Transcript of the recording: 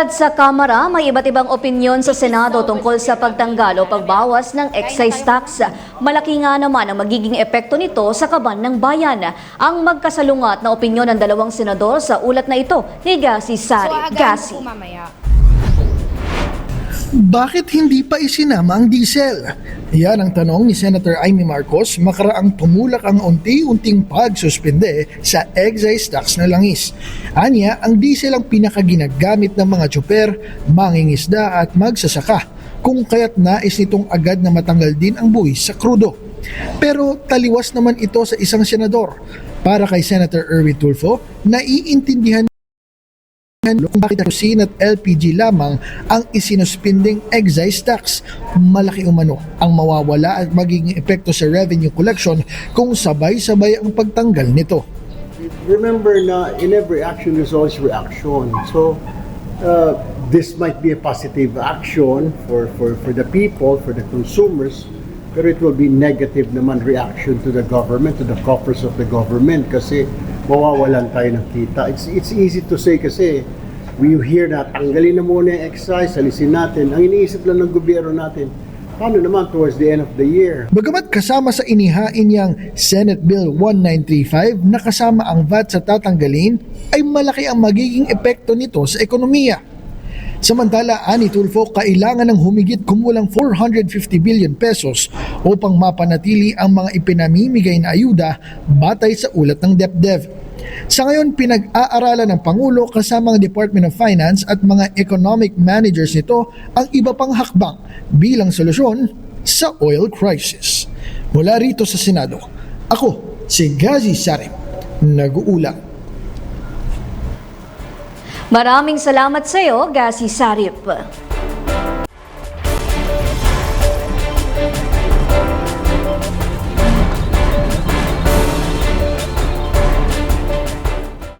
Bukod sa Kamara, may iba't ibang opinyon sa Senado tungkol sa pagtanggal o pagbawas ng excise tax. Malaki nga naman ang magiging epekto nito sa kaban ng bayan. Ang magkasalungat na opinyon ng dalawang senador sa ulat na ito ni Gasi Sari. Gasi. Bakit hindi pa isinama ang diesel? Yan ang tanong ni Senator Amy Marcos makaraang tumulak ang unti-unting pagsuspende sa excise tax na langis. Anya, ang diesel ang pinakaginagamit ng mga tsuper, mangingisda at magsasaka, kung kaya't nais nitong agad na matanggal din ang buwis sa krudo. Pero taliwas naman ito sa isang senador. Para kay Senator Erwin Tulfo, naiintindihan kung bakit kerosene at LPG lamang ang isinuspinding excise tax. Malaki umano ang mawawala at magiging epekto sa revenue collection kung sabay-sabay ang pagtanggal nito. Remember na in every action there's always reaction. So this might be a positive action for the people, for the consumers, pero it will be negative naman reaction to the government, to the coffers of the government kasi mawawalan tayo ng kita. It's easy to say kasi we hear na tanggalin na muna yung excise, alisin natin. Ang iniisip lang ng gobyerno natin, paano naman towards the end of the year? Bagamat kasama sa inihain niyang Senate Bill 1935 na kasama ang VAT sa tatanggalin, ay malaki ang magiging epekto nito sa ekonomiya. Samantala, ani Tulfo, kailangan ng humigit kumulang 450 billion pesos upang mapanatili ang mga ipinamimigay na ayuda batay sa ulat ng DepDev. Sa ngayon, pinag-aaralan ng Pangulo kasama ang Department of Finance at mga economic managers nito ang iba pang hakbang bilang solusyon sa oil crisis. Mula rito sa Senado, ako si Gasi Sari, nag-uulat. Maraming salamat sa iyo, Gasi Sarip.